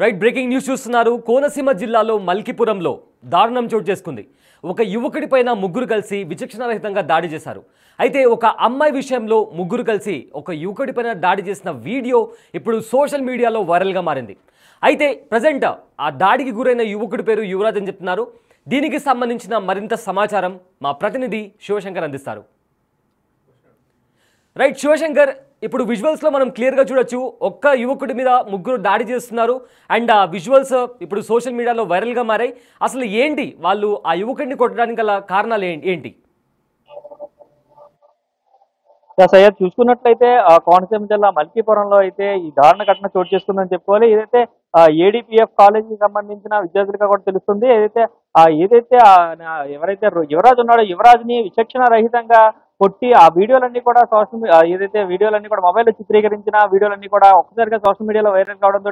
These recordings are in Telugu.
రైట్ బ్రేకింగ్ న్యూస్ చూస్తున్నారు. కోనసీమ జిల్లాలో మల్కిపురంలో దారుణం చోటు చేసుకుంది. ఒక యువకుడిపైన ముగ్గురు కలిసి విచక్షణారహితంగా దాడి చేశారు. అయితే ఒక అమ్మాయి విషయంలో ముగ్గురు కలిసి ఒక యువకుడిపైన దాడి చేసిన వీడియో ఇప్పుడు సోషల్ మీడియాలో వైరల్గా మారింది. అయితే ప్రజెంట్ ఆ దాడికి గురైన యువకుడి పేరు యువరాజ్ అని చెప్తున్నారు. దీనికి సంబంధించిన మరింత సమాచారం మా ప్రతినిధి శివశంకర్ అందిస్తారు. రైట్ శివశంకర్, ఇప్పుడు విజువల్స్లో మనం క్లియర్గా చూడొచ్చు ఒక్క యువకుడి మీద ముగ్గురు దాడి చేస్తున్నారు. అండ్ ఆ విజువల్స్ ఇప్పుడు సోషల్ మీడియాలో వైరల్గా మారాయి. అసలు ఏంటి వాళ్ళు ఆ యువకుడిని కొట్టడానికి గల కారణాలు ఏంటి? సయ్యద్, చూసుకున్నట్లయితే కోనసీమ జిల్లా మల్కీపురంలో అయితే ఈ దారుణ ఘటన చోటు చేసుకుందని చెప్పుకోవాలి. ఏదైతే ఏడీపీఎఫ్ కాలేజీకి సంబంధించిన విద్యార్థులుగా కూడా తెలుస్తుంది. ఏదైతే ఎవరైతే యువరాజ్ ఉన్నాడో యువరాజ్ ని విచక్షణ రహితంగా కొట్టి ఆ వీడియోలన్నీ కూడా వీడియోలన్నీ కూడా మొబైల్లో చిత్రీకరించిన వీడియోలన్నీ కూడా ఒక్కసారిగా సోషల్ మీడియాలో వైరల్ కావడంతో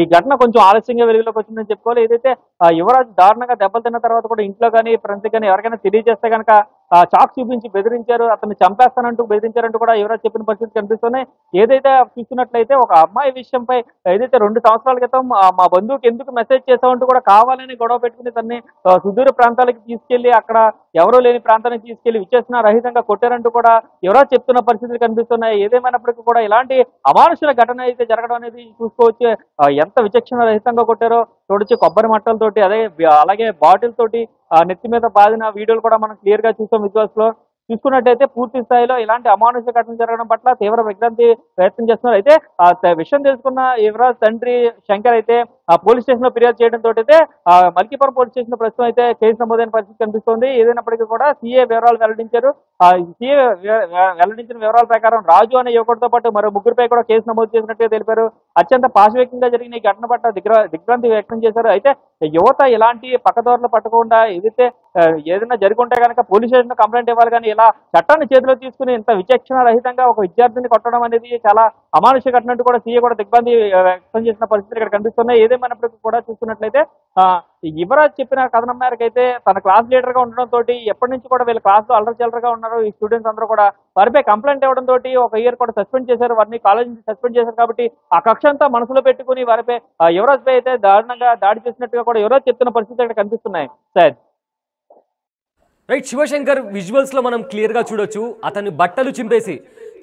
ఈ ఘటన కొంచెం ఆలస్యంగా వెలుగులోకి వచ్చిందని చెప్పుకోవాలి. ఏదైతే యువరాజ్ దారుణంగా దెబ్బలు తిన్న తర్వాత కూడా ఇంట్లో కానీ ఫ్రెండ్స్ కానీ ఎవరికైనా తెలియజేస్తే కనుక చాక్ చూపించి బెదిరించారు, అతన్ని చంపేస్తానంటూ బెదిరించారంటూ కూడా యువరాజ్ చెప్పిన పరిస్థితి కనిపిస్తున్నాయి. ఏదైతే చూస్తున్నట్లయితే ఒక అమ్మాయి విషయంపై ఏదైతే 2 సంవత్సరాల క్రితం మా బంధువుకి ఎందుకు మెసేజ్ చేసామంటూ కూడా కావాలని గొడవ పెట్టుకుని తనని సుదూర ప్రాంతాలకు తీసుకెళ్లి అక్కడ ఎవరూ లేని ప్రాంతానికి తీసుకెళ్లి విచక్షణ రహితంగా కొట్టారంటూ కూడా యువరాజ్ చెప్తున్న పరిస్థితులు కనిపిస్తున్నాయి. ఏదేమైనప్పటికీ కూడా ఇలాంటి అమానుషుల ఘటన అయితే జరగడం అనేది చూసుకోవచ్చు. ఎంత విచక్షణ రహితంగా కొట్టారో చూడొచ్చు. కొబ్బరి మట్టలతోటి అలాగే బాటిల్ తోటి నెత్తి మీద బాధిన వీడియోలు కూడా మనం క్లియర్ గా చూసాం విజువల్స్ లో. చూసుకున్నట్టయితే పూర్తి స్థాయిలో ఇలాంటి అమానుష ఘటన జరగడం పట్ల తీవ్ర విజ్ఞప్తి ప్రయత్నం చేస్తున్నారు. అయితే ఆ విషయం తెలుసుకున్న యువరాజ్ తండ్రి శంకర్ అయితే ఆ పోలీస్ స్టేషన్ లో ఫిర్యాదు చేయడంతో అయితే మల్కీపురం పోలీస్ స్టేషన్ లో ప్రస్తుతం అయితే కేసు నమోదైన పరిస్థితి కనిపిస్తోంది. ఏదైనప్పటికీ కూడా సీఏ వివరాలు వెల్లడించారు. సీఏ వెల్లడించిన వివరాల ప్రకారం రాజు అనే యువకుడితో పాటు మరో ముగ్గురిపై కూడా కేసు నమోదు చేసినట్టుగా తెలిపారు. అత్యంత పాశవికంగా జరిగిన ఈ ఘటన పట్ల దిగ్భ్రాంతి వ్యక్తం చేశారు. అయితే యువత ఇలాంటి పక్కదోరలు పట్టకుండా ఏదైనా జరుగుంటే కనుక పోలీస్ స్టేషన్ లో కంప్లైంట్ ఇవ్వాలి, కానీ ఇలా చట్టాన్ని చేతిలో తీసుకుని ఇంత విచక్షణ రహితంగా ఒక విద్యార్థిని కొట్టడం అనేది చాలా అమానుష ఘటన అంటూ కూడా సీఏ కూడా దిగ్భ్రాంతి వ్యక్తం చేసిన పరిస్థితులు ఇక్కడ కనిపిస్తున్నాయి. ఏదేమైనప్పటికీ కూడా చూసుకున్నట్లయితే యువరాజ్ చెప్పిన కథనం మేరకు అయితే తన క్లాస్ లీడర్ గా ఉండడంతో ఎప్పటి నుంచి కూడా వీళ్ళ క్లాస్ లో అల్లరి చిల్లరగా ఉన్నారు ఈ స్టూడెంట్స్ అందరూ కూడా. వారిపై కంప్లైంట్ ఇవ్వడంతో ఒక ఇయర్ కూడా సస్పెండ్ చేశారు, వారిని కాలేజ్ నుంచి సస్పెండ్ చేశారు. కాబట్టి ఆ కక్ష అంతా మనసులో పెట్టుకుని వారిపై యువరాజ్ పై అయితే దారుణంగా దాడి చేసినట్టుగా కూడా యువరాజ్ చెప్తున్న పరిస్థితులు ఇక్కడ కనిపిస్తున్నాయి. సార్ రైట్ శివశంకర్, విజువల్స్లో మనం క్లియర్గా చూడొచ్చు అతన్ని బట్టలు చింపేసి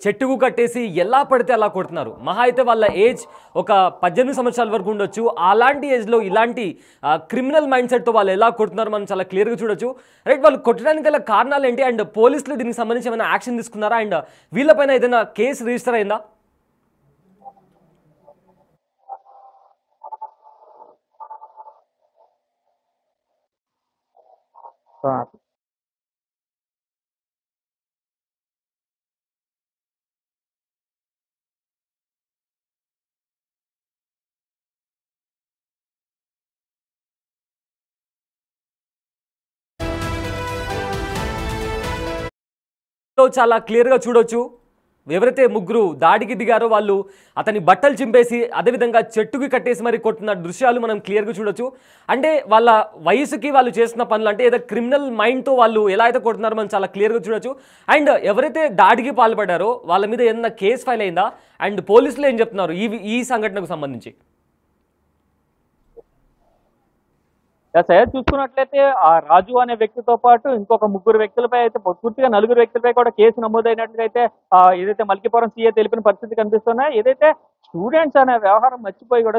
చెట్టుకు కట్టేసి ఎలా పడితే అలా కొడుతున్నారు. మహా అయితే వాళ్ళ ఏజ్ ఒక 18 సంవత్సరాల వరకు ఉండొచ్చు. అలాంటి ఏజ్లో ఇలాంటి క్రిమినల్ మైండ్ సెట్తో వాళ్ళు ఎలా కొడుతున్నారు మనం చాలా క్లియర్గా చూడొచ్చు. రైట్, వాళ్ళు కొట్టడానికి గల కారణాలు ఏంటి? అండ్ పోలీసులు దీనికి సంబంధించి ఏమైనా యాక్షన్ తీసుకున్నారా? అండ్ వీళ్ళపైన ఏదైనా కేసు రిజిస్టర్ అయిందా? చాలా క్లియర్గా చూడొచ్చు ఎవరైతే ముగ్గురు దాడికి దిగారో వాళ్ళు అతని బట్టలు చింపేసి అదేవిధంగా చెట్టుకి కట్టేసి మరి కొట్టిన దృశ్యాలు మనం క్లియర్గా చూడొచ్చు. అంటే వాళ్ళ వయసుకి వాళ్ళు చేస్తున్న పనులు అంటే ఏదో క్రిమినల్ మైండ్తో వాళ్ళు ఎలా అయితే కొడుతున్నారో మనం చాలా క్లియర్గా చూడొచ్చు. అండ్ ఎవరైతే దాడికి పాల్పడ్డారో వాళ్ళ మీద ఏదైనా కేసు ఫైల్ అయిందా? అండ్ పోలీసులు ఏం చెప్తున్నారు ఈ సంఘటనకు సంబంధించి? సయ్యద్, చూసుకున్నట్లయితే ఆ రాజు అనే వ్యక్తితో పాటు ఇంకొక 3 వ్యక్తులపై అయితే పూర్తిగా 4 వ్యక్తులపై కూడా కేసు నమోదైనట్లుగా అయితే ఏదైతే మల్కీపురం సీఏ తెలిపిన పరిస్థితి కనిపిస్తున్నాయి. ఏదైతే స్టూడెంట్స్ అనే వ్యవహారం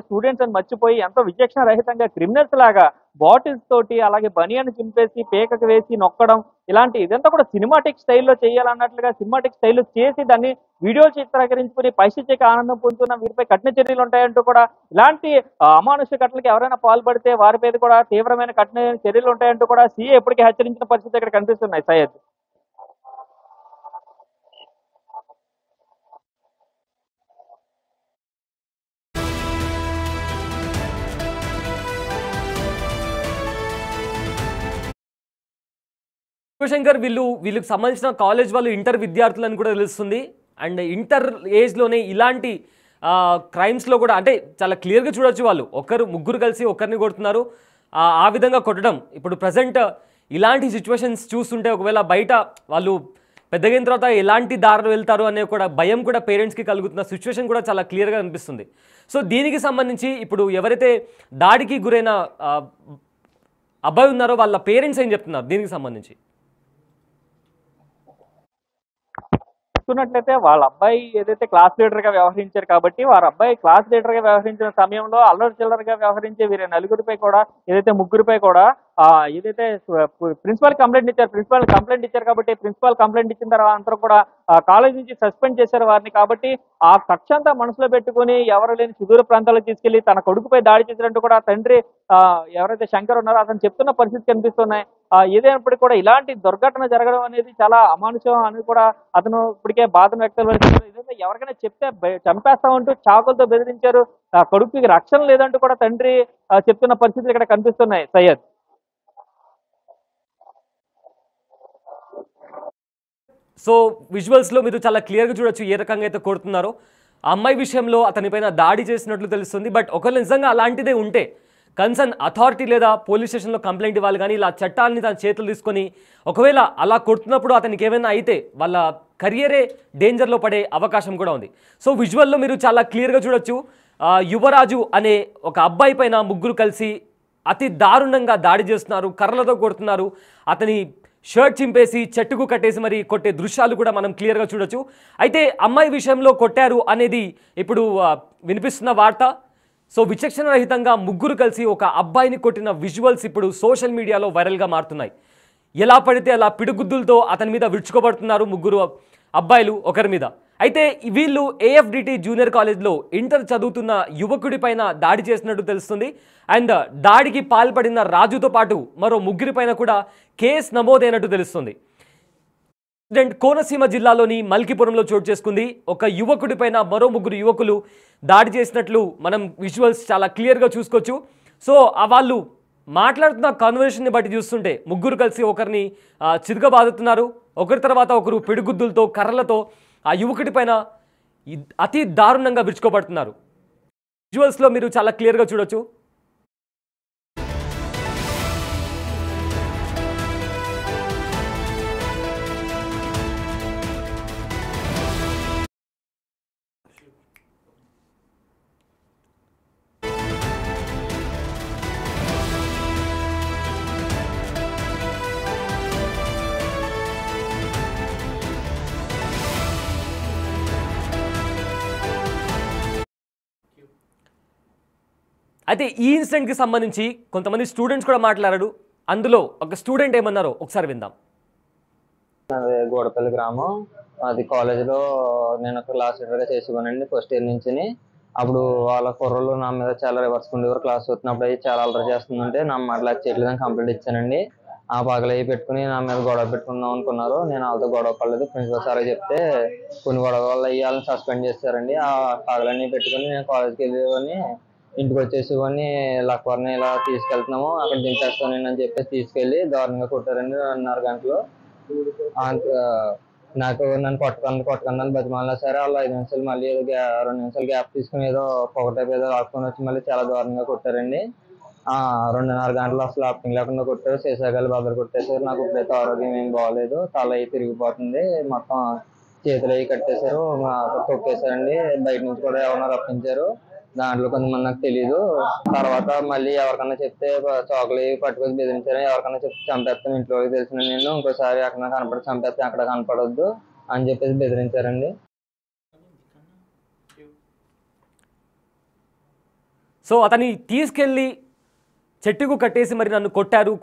స్టూడెంట్స్ అని మర్చిపోయి ఎంతో విచక్షణ రహితంగా క్రిమినల్స్ లాగా బాటిల్స్ తోటి అలాగే బనియాన్ని చింపేసి పేకకు వేసి నొక్కడం ఇదంతా కూడా సినిమాటిక్ స్టైల్లో చేయాలన్నట్లుగా సినిమాటిక్ స్టైల్లో చేసి దాన్ని వీడియో చిత్రీకరించుకుని పైశాచిక ఆనందం పొందుతున్న వీరిపై కఠిన చర్యలు ఉంటాయంటూ కూడా ఇలాంటి అమానుష ఘటనలకు ఎవరైనా పాల్పడితే వారిపై కూడా తీవ్రమైన కఠిన చర్యలు ఉంటాయంటూ కూడా సీఏ ఇప్పటికీ హెచ్చరించిన పరిస్థితి ఇక్కడ కనిపిస్తున్నాయి. సయ్యద్, శివశంకర్, వీళ్ళకి సంబంధించిన కాలేజ్ వాళ్ళు ఇంటర్ విద్యార్థులని కూడా తెలుస్తుంది. అండ్ ఇంటర్ ఏజ్లోనే ఇలాంటి క్రైమ్స్లో కూడా అంటే చాలా క్లియర్గా చూడొచ్చు వాళ్ళు ముగ్గురు కలిసి ఒకరిని కొడుతున్నారు. ఆ విధంగా కొట్టడం ఇప్పుడు ప్రజెంట్ ఇలాంటి సిచ్యువేషన్స్ చూస్తుంటే ఒకవేళ బయట వాళ్ళు పెద్దగైన తర్వాత ఎలాంటి దారిలో వెళ్తారు అనే కూడా భయం కూడా పేరెంట్స్కి కలుగుతున్న సిచ్యువేషన్ కూడా చాలా క్లియర్గా అనిపిస్తుంది. సో దీనికి సంబంధించి ఇప్పుడు ఎవరైతే దాడికి గురైన అబ్బాయి ఉన్నారో వాళ్ళ పేరెంట్స్ ఏం చెప్తున్నారు దీనికి సంబంధించి? చూసుకున్నట్లయితే వాళ్ళ అబ్బాయి ఏదైతే క్లాస్ లీడర్ గా వ్యవహరించారు కాబట్టి వారి అబ్బాయి క్లాస్ లీడర్ గా వ్యవహరించిన సమయంలో అల్లరి చిల్లరగా వ్యవహరించే వీరి నలుగురిపై కూడా ఏదైతే ముగ్గురిపై కూడా ఏదైతే ప్రిన్సిపల్ కంప్లైంట్ ఇచ్చారు కాబట్టి ప్రిన్సిపల్ కంప్లైంట్ ఇచ్చిన తర్వాత అందరూ కూడా కాలేజ్ నుంచి సస్పెండ్ చేశారు వారిని. కాబట్టి ఆ కక్ష అంతా మనసులో పెట్టుకుని ఎవరు లేని సుదూర ప్రాంతాలకు తీసుకెళ్లి తన కొడుకుపై దాడి చేసినట్టు కూడా తండ్రి ఎవరైతే శంకర్ ఉన్నారో అతను చెప్తున్న పరిస్థితి కనిపిస్తున్నాయి. ఏదైనప్పటికీ కూడా ఇలాంటి దుర్ఘటన జరగడం అనేది చాలా అమానుషం అని కూడా అతను ఇప్పటికే బాధను వ్యక్తపరిచారు. ఏదైతే ఎవరికైనా చెప్తే చంపేస్తామంటూ చాకులతో బెదిరించారు. కొడుకుకి రక్షణ లేదంటూ కూడా తండ్రి చెప్తున్న పరిస్థితులు ఇక్కడ కనిపిస్తున్నాయి. సయ్యద్, సో విజువల్స్లో మీరు చాలా క్లియర్గా చూడొచ్చు ఏ రకంగా అయితే కొడుతున్నారో. ఆ అమ్మాయి విషయంలో అతనిపైన దాడి చేసినట్లు తెలుస్తుంది. బట్ ఒకవేళ నిజంగా అలాంటిదే ఉంటే కన్సర్న్ అథారిటీ లేదా పోలీస్ స్టేషన్లో కంప్లైంట్ ఇవ్వాలి. కానీ ఇలా చట్టాలని తన చేతులు తీసుకొని ఒకవేళ అలా కొడుతున్నప్పుడు అతనికి ఏమైనా అయితే వాళ్ళ కెరియరే డేంజర్లో పడే అవకాశం కూడా ఉంది. సో విజువల్లో మీరు చాలా క్లియర్గా చూడొచ్చు. యువరాజు అనే ఒక అబ్బాయి పైన ముగ్గురు కలిసి అతి దారుణంగా దాడి చేస్తున్నారు, కర్రలతో కొడుతున్నారు. అతని షర్ట్ చింపేసి చెట్టుకు కట్టేసి మరి కొట్టే దృశ్యాలు కూడా మనం క్లియర్గా చూడొచ్చు. అయితే అమ్మాయి విషయంలో కొట్టారు అనేది ఇప్పుడు వినిపిస్తున్న వార్త. సో విచక్షణ రహితంగా ముగ్గురు కలిసి ఒక అబ్బాయిని కొట్టిన విజువల్స్ ఇప్పుడు సోషల్ మీడియాలో వైరల్గా మారుతున్నాయి. ఎలా పడితే అలా పిడుగుద్దులతో అతని మీద విడుచుకోబడుతున్నారు ముగ్గురు అబ్బాయిలు ఒకరి మీద. అయితే వీళ్ళు ఏఎఫ్డిటి జూనియర్ కాలేజ్లో ఇంటర్ చదువుతున్న యువకుడి పైన దాడి చేసినట్టు తెలుస్తుంది. అండ్ దాడికి పాల్పడిన రాజుతో పాటు మరో ముగ్గురి పైన కూడా కేసు నమోదైనట్టు తెలుస్తుంది. కోనసీమ జిల్లాలోని మల్కీపురంలో చోటు చేసుకుంది. ఒక యువకుడి పైన మరో ముగ్గురు యువకులు దాడి చేసినట్లు మనం విజువల్స్ చాలా క్లియర్గా చూసుకోవచ్చు. సో వాళ్ళు మాట్లాడుతున్న కాన్వర్సేషన్ని బట్టి చూస్తుంటే ముగ్గురు కలిసి ఒకరిని చిరుగబాదుతున్నారు. ఒకరి తర్వాత ఒకరు పిడుగుద్దులతో కర్రలతో ఆ యువకుడి పైన అతి దారుణంగా విరుచుకోబడుతున్నారు. విజువల్స్లో మీరు చాలా క్లియర్గా చూడొచ్చు. అయితే ఈ ఇన్సిడెంట్కి సంబంధించి కొంతమంది స్టూడెంట్స్ కూడా మాట్లాడారు. అందులో ఒక స్టూడెంట్ ఏమన్నారో ఒకసారి విందాం. గోడపల్లి గ్రామం, అది కాలేజీలో నేను క్లాస్ లీడర్గా చేసుకోనండి ఫస్ట్ ఇయర్ నుంచి. అప్పుడు వాళ్ళ కుర్రలు నా మీద చాలా రివర్స్ ఉండేవారు. క్లాస్ వస్తున్నప్పుడు అవి చాలా అలర్ చేస్తుందంటే నా మాటలు చేయట్లేదని కంప్లైంట్ ఇచ్చానండి. ఆ పగలవి పెట్టుకుని నా మీద గొడవ పెట్టుకుందాం అనుకున్నారు. నేను వాళ్ళతో గొడవ పడలేదు. ప్రిన్సిపల్ సార్ చెప్తే కొన్ని గొడవ వల్ల వాళ్ళని సస్పెండ్ చేశారండి. ఆ పగలన్నీ పెట్టుకుని నేను కాలేజ్కి వెళ్ళేవాడిని. ఇంటికి వచ్చేసేవాడిని. లక్వర్ని ఇలా తీసుకెళ్తున్నాము, అక్కడ దింపేస్తాను అని చెప్పేసి తీసుకెళ్ళి దారుణంగా కొట్టారండి. 2:30 గంటలు నాకు నన్ను కొట్టకండి బతిమాలినా సరే వాళ్ళు 5 నిమిషాలు మళ్ళీ ఏదో 2 నిమిషాలు గ్యాప్ తీసుకుని ఏదో పొగటైపు ఏదో రాసుకొని వచ్చి మళ్ళీ చాలా దారుణంగా కొట్టారండి. 2:30 గంటలు అసలు ఆప్టింగ్ లేకుండా కొట్టారు. శేషాగాలు బదులు కొట్టేశారు. నాకు ఇప్పుడైతే ఆరోగ్యం ఏం బాగోలేదు. తల అయి తిరిగిపోతుంది. మొత్తం చేతులు అవి కట్టేశారు, తొక్కేశారండి. బయట నుంచి కూడా ఎవరన్నా రప్పించారు. దాంట్లో కొంతమంది నాకు తెలియదు. తర్వాత మళ్ళీ ఎవరికన్నా చెప్తే చాకులు పట్టుకొని బెదిరించారు. ఎవరికన్నా చెప్తే చంపేస్తాను, ఇంట్లో తెలిసిన నేను ఇంకోసారి ఎక్కడ కనపడి చంపేస్తే అక్కడ కనపడొద్దు అని చెప్పేసి బెదిరించారండి. సో అతని తీసుకెళ్ళి చెట్టుకు కట్టేసి మరి నన్ను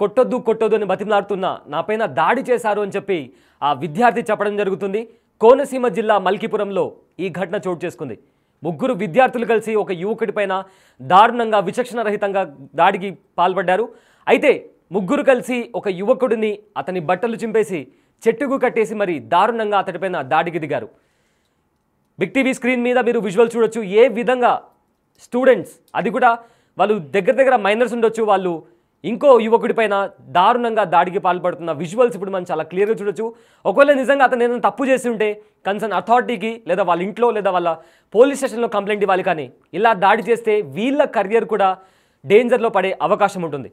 కొట్టొద్దు అని బతిమలాడుతున్నా నాపైన దాడి చేశారు అని చెప్పి ఆ విద్యార్థి చెప్పడం జరుగుతుంది. కోనసీమ జిల్లా మల్కీపురంలో ఈ ఘటన చోటు చేసుకుంది. ముగ్గురు విద్యార్థులు కలిసి ఒక యువకుడి పైన దారుణంగా విచక్షణ రహితంగా దాడికి పాల్పడ్డారు. అయితే ముగ్గురు కలిసి ఒక యువకుడిని అతని బట్టలు చింపేసి చెట్టుకు కట్టేసి మరి దారుణంగా అతడిపైన దాడికి దిగారు. బిగ్ టీవీ స్క్రీన్ మీద మీరు విజువల్ చూడొచ్చు. ఏ విధంగా స్టూడెంట్స్, అది కూడా వాళ్ళు దగ్గర మైనర్స్ ఉండొచ్చు, వాళ్ళు ఇంకో యువకుడి పైన దారుణంగా దాడికి పాల్పడుతున్న విజువల్స్ ఇప్పుడు మనం చాలా క్లియర్గా చూడొచ్చు. ఒకవేళ నిజంగా అతను ఏదైనా తప్పు చేసి ఉంటే కన్సర్న్ అథారిటీకి లేదా వాళ్ళ ఇంట్లో లేదా వాళ్ళ పోలీస్ స్టేషన్లో కంప్లైంట్ ఇవ్వాలి. కానీ ఇలా దాడి చేస్తే వీళ్ళ కెరియర్ కూడా డేంజర్లో పడే అవకాశం ఉంటుంది.